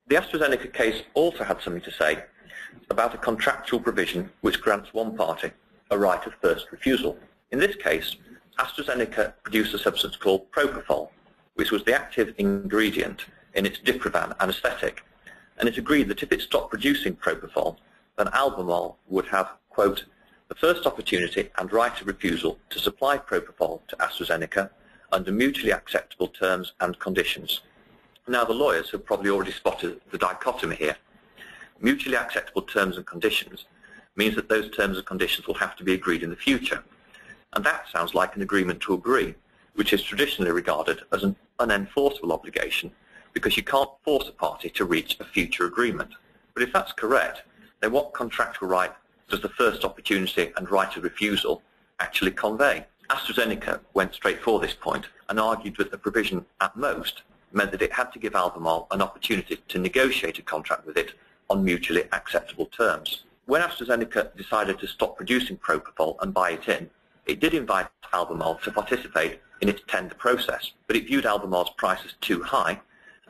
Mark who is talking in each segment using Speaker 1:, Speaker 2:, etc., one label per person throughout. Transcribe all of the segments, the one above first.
Speaker 1: The AstraZeneca case also had something to say about a contractual provision which grants one party a right of first refusal. In this case, AstraZeneca produced a substance called propofol, which was the active ingredient in its Diprivan anaesthetic, and it agreed that if it stopped producing propofol, then Albemarle would have, quote, the first opportunity and right of refusal to supply propofol to AstraZeneca under mutually acceptable terms and conditions. Now, the lawyers have probably already spotted the dichotomy here. Mutually acceptable terms and conditions means that those terms and conditions will have to be agreed in the future. And that sounds like an agreement to agree, which is traditionally regarded as an unenforceable obligation because you can't force a party to reach a future agreement. But if that's correct, then what contractual right does the first opportunity and right of refusal actually convey? AstraZeneca went straight for this point and argued that the provision, at most, meant that it had to give Albemarle an opportunity to negotiate a contract with it on mutually acceptable terms. When AstraZeneca decided to stop producing propofol and buy it in, it did invite Albemarle to participate in its tender process, but it viewed Albemarle's price as too high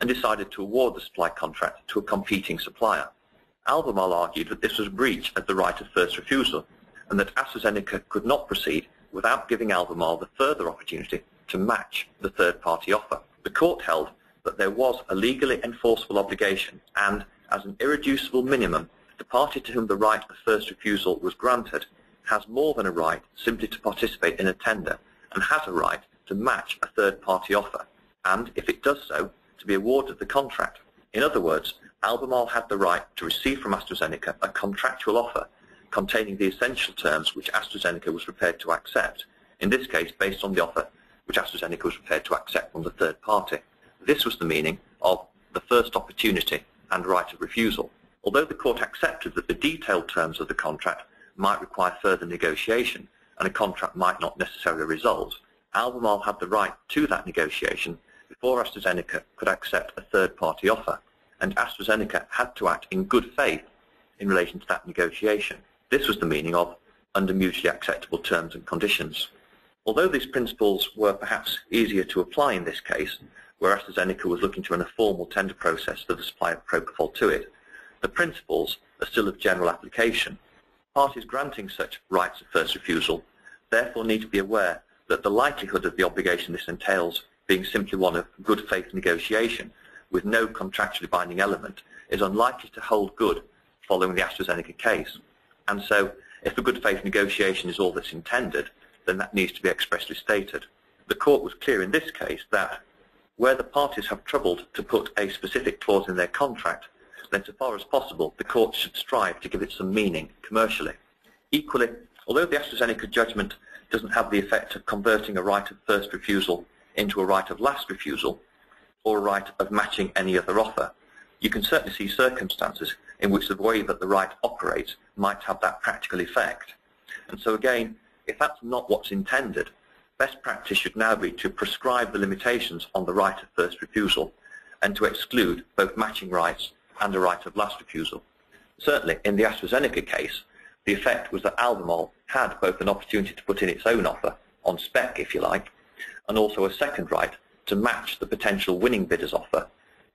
Speaker 1: and decided to award the supply contract to a competing supplier. Albemarle argued that this was a breach of the right of first refusal and that AstraZeneca could not proceed without giving Albemarle the further opportunity to match the third-party offer. The court held that there was a legally enforceable obligation and, as an irreducible minimum, the party to whom the right of first refusal was granted has more than a right simply to participate in a tender and has a right to match a third-party offer, and, if it does so, to be awarded the contract. In other words, Albemarle had the right to receive from AstraZeneca a contractual offer containing the essential terms which AstraZeneca was prepared to accept, in this case based on the offer which AstraZeneca was prepared to accept from the third party. This was the meaning of the first opportunity and right of refusal. Although the court accepted that the detailed terms of the contract might require further negotiation and a contract might not necessarily result, Albemarle had the right to that negotiation before AstraZeneca could accept a third-party offer, and AstraZeneca had to act in good faith in relation to that negotiation. This was the meaning of under mutually acceptable terms and conditions. Although these principles were perhaps easier to apply in this case, where AstraZeneca was looking to run a formal tender process for the supply of propofol to it, the principles are still of general application. Parties granting such rights of first refusal therefore need to be aware that the likelihood of the obligation this entails being simply one of good faith negotiation with no contractually binding element is unlikely to hold good following the AstraZeneca case. And so, if a good faith negotiation is all that's intended, then that needs to be expressly stated. The court was clear in this case that where the parties have troubled to put a specific clause in their contract, then so far as possible the court should strive to give it some meaning commercially. Equally, although the AstraZeneca judgment doesn't have the effect of converting a right of first refusal into a right of last refusal or a right of matching any other offer, you can certainly see circumstances in which the way that the right operates might have that practical effect. And so again, if that's not what's intended, best practice should now be to prescribe the limitations on the right of first refusal and to exclude both matching rights and a right of last refusal. Certainly, in the AstraZeneca case, the effect was that Albemarle had both an opportunity to put in its own offer, on spec if you like, and also a second right to match the potential winning bidder's offer,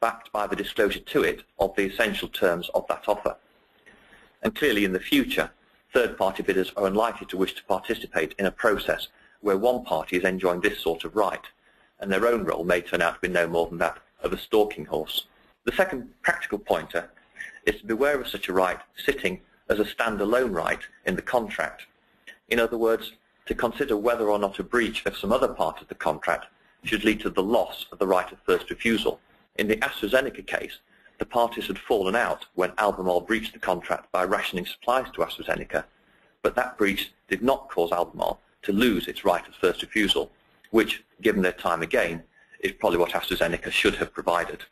Speaker 1: backed by the disclosure to it of the essential terms of that offer. And clearly in the future, third-party bidders are unlikely to wish to participate in a process where one party is enjoying this sort of right, and their own role may turn out to be no more than that of a stalking horse. The second practical pointer is to beware of such a right sitting as a standalone right in the contract. In other words, to consider whether or not a breach of some other part of the contract should lead to the loss of the right of first refusal. In the AstraZeneca case, the parties had fallen out when Albemarle breached the contract by rationing supplies to AstraZeneca, but that breach did not cause Albemarle to lose its right of first refusal, which, given their time again, is probably what AstraZeneca should have provided.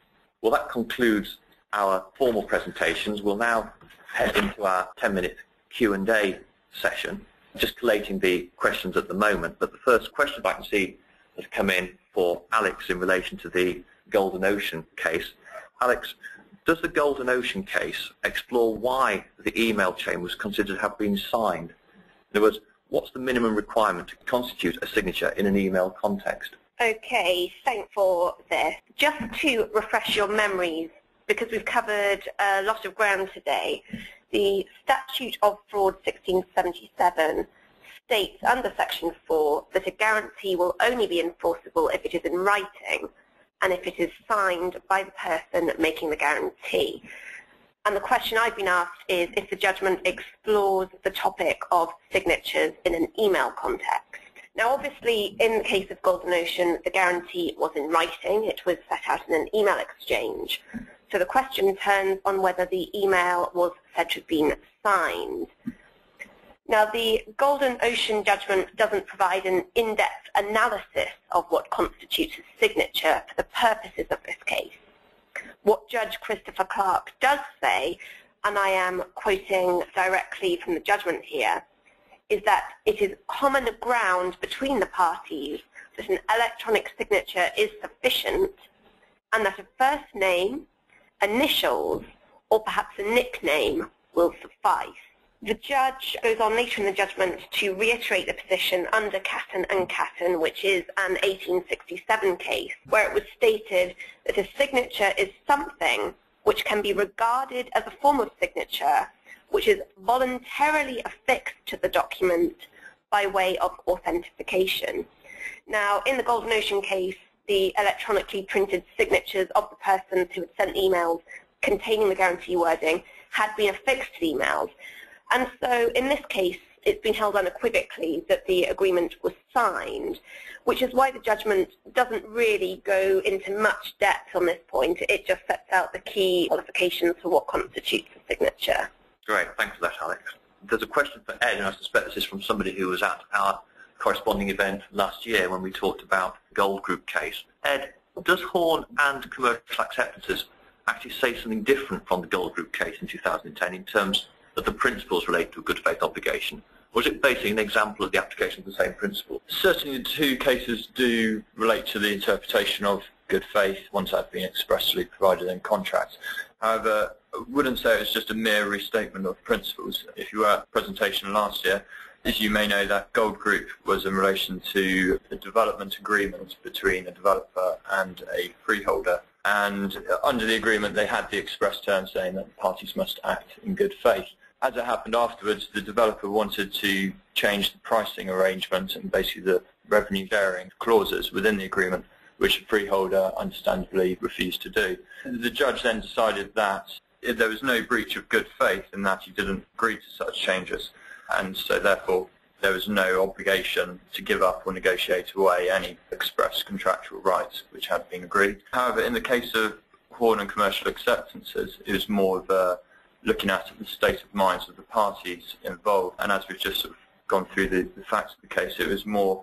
Speaker 1: Well, that concludes our formal presentations. We'll now head into our 10-minute Q&A session, just collating the questions at the moment. But the first question I can see has come in for Alex in relation to the Golden Ocean case. Alex, does the Golden Ocean case explore why the email chain was considered to have been signed? In other words, what's the minimum requirement to constitute a signature in an email context?
Speaker 2: Okay, thanks for this. Just to refresh your memories because we've covered a lot of ground today, the Statute of Fraud 1677 states under Section 4 that a guarantee will only be enforceable if it is in writing and if it is signed by the person making the guarantee. And the question I've been asked is if the judgment explores the topic of signatures in an email context. Now, obviously, in the case of Golden Ocean, the guarantee was in writing. It was set out in an email exchange. So the question turns on whether the email was said to have been signed. Now, the Golden Ocean judgment doesn't provide an in-depth analysis of what constitutes a signature for the purposes of this case. What Judge Christopher Clark does say, and I am quoting directly from the judgment here, is that it is common ground between the parties that an electronic signature is sufficient and that a first name, initials, or perhaps a nickname will suffice. The judge goes on later in the judgment to reiterate the position under Catton and Catton, which is an 1867 case, where it was stated that a signature is something which can be regarded as a form of signature which is voluntarily affixed to the document by way of authentication. Now, in the Golden Ocean case, the electronically printed signatures of the persons who had sent emails containing the guarantee wording had been affixed to the emails. And so in this case, it's been held unequivocally that the agreement was signed, which is why the judgment doesn't really go into much depth on this point. It just sets out the key qualifications for what constitutes a signature.
Speaker 1: Great, thanks for that, Alex. There's a question for Ed, and I suspect this is from somebody who was at our corresponding event last year when we talked about the Gold Group case. Ed, does Horn and commercial acceptances actually say something different from the Gold Group case in 2010 in terms of the principles related to a good faith obligation? Or is it basically an example of the application of the same principle?
Speaker 3: Certainly the two cases do relate to the interpretation of good faith once that's been expressly provided in contracts. However, I wouldn't say it's just a mere restatement of principles. If you were at the presentation last year, as you may know, that Gold Group was in relation to a development agreement between a developer and a freeholder. And under the agreement, they had the express term saying that the parties must act in good faith. As it happened afterwards, the developer wanted to change the pricing arrangement and basically the revenue sharing clauses within the agreement, which the freeholder understandably refused to do. The judge then decided that there was no breach of good faith and that he didn't agree to such changes, and so therefore there was no obligation to give up or negotiate away any express contractual rights which had been agreed. However, in the case of Horn and commercial acceptances, it was more of a looking at the state of minds of the parties involved, and as we've just sort of gone through the facts of the case, it was more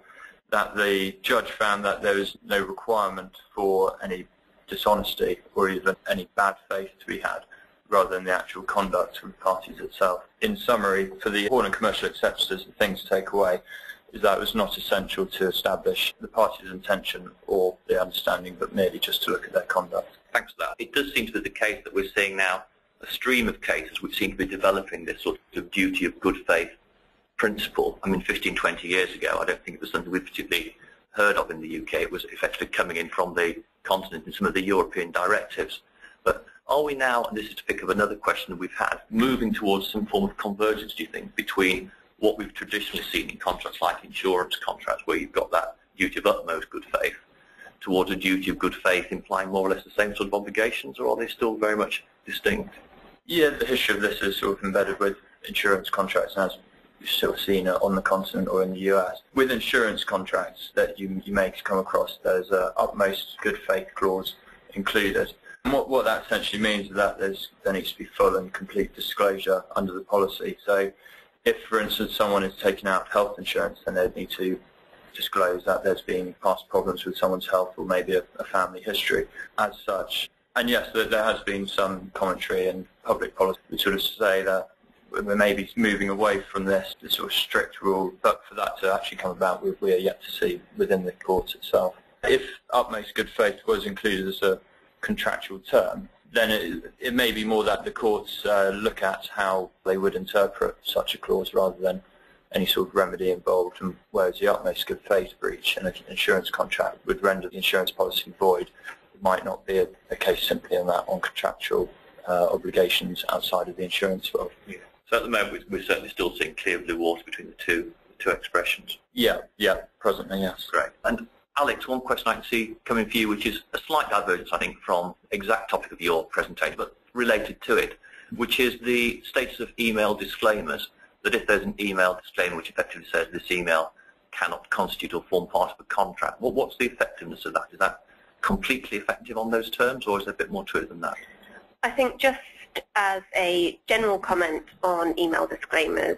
Speaker 3: that the judge found that there was no requirement for any dishonesty or even any bad faith to be had, rather than the actual conduct of the parties itself. In summary, for the Horn and commercial acceptances, the thing to take away is that it was not essential to establish the parties' intention or their understanding, but merely just to look at their conduct.
Speaker 1: Thanks for that. It does seem to be the case that we're seeing now a stream of cases which seem to be developing this sort of duty of good faith principle. I mean, 15, 20 years ago, I don't think it was something we particularly heard of in the UK. It was effectively coming in from the continent in some of the European directives. But are we now, and this is to pick up another question that we've had, moving towards some form of convergence, do you think, between what we've traditionally seen in contracts like insurance contracts, where you've got that duty of utmost good faith, towards a duty of good faith implying more or less the same sort of obligations, or are they still very much distinct?
Speaker 3: Yeah, the history of this is sort of embedded with insurance contracts, as you've sort of seen on the continent or in the US. With insurance contracts that you may come across, there's a utmost good faith clause included. And what that essentially means is that there needs to be full and complete disclosure under the policy. So if, for instance, someone is taking out health insurance, then they'd need to disclose that there's been past problems with someone's health or maybe a family history as such. And yes, there has been some commentary in public policy to sort of say that we're maybe moving away from this sort of strict rule, but for that to actually come about, we are yet to see within the court itself. If utmost good faith was included as a contractual term, then it may be more that the courts look at how they would interpret such a clause rather than any sort of remedy involved, and whereas the utmost good faith breach in an insurance contract would render the insurance policy void, might not be a case simply in that on contractual obligations outside of the insurance world.
Speaker 1: Yeah. So at the moment, we're certainly still seeing clear blue water between the two expressions.
Speaker 3: Yeah, presently, yes.
Speaker 1: Great. And Alex, one question I can see coming for you, which is a slight divergence, I think, from the exact topic of your presentation, but related to it, which is the status of email disclaimers, that if there's an email disclaimer which effectively says this email cannot constitute or form part of a contract, what's the effectiveness of that? Is that completely effective on those terms, or is there a bit more to it than that?
Speaker 2: I think just as a general comment on email disclaimers,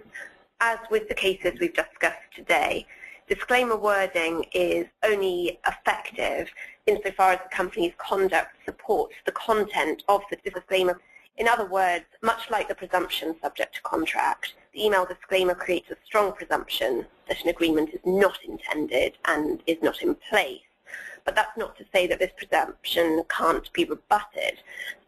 Speaker 2: as with the cases we've discussed today, disclaimer wording is only effective insofar as the company's conduct supports the content of the disclaimer. In other words, much like the presumption subject to contract, the email disclaimer creates a strong presumption that an agreement is not intended and is not in place. But that's not to say that this presumption can't be rebutted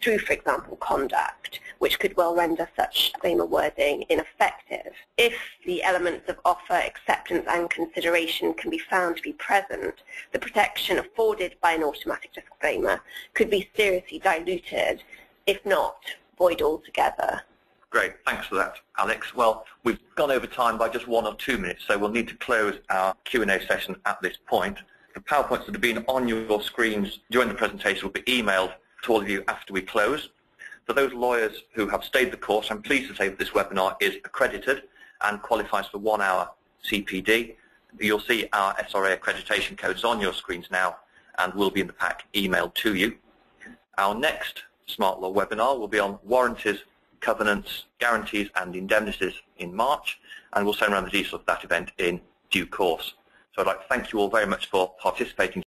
Speaker 2: through, for example, conduct, which could well render such disclaimer wording ineffective. If the elements of offer, acceptance and consideration can be found to be present, the protection afforded by an automatic disclaimer could be seriously diluted, if not void altogether.
Speaker 1: Great, thanks for that, Alex. Well, we've gone over time by just 1 or 2 minutes, so we'll need to close our Q&A session at this point. The PowerPoints that have been on your screens during the presentation will be emailed to all of you after we close. For those lawyers who have stayed the course, I'm pleased to say that this webinar is accredited and qualifies for 1 hour CPD. You'll see our SRA accreditation codes on your screens now and will be in the pack emailed to you. Our next SmartLaw webinar will be on warranties, covenants, guarantees and indemnities in March, and we'll send around the details of that event in due course. So I'd like to thank you all very much for participating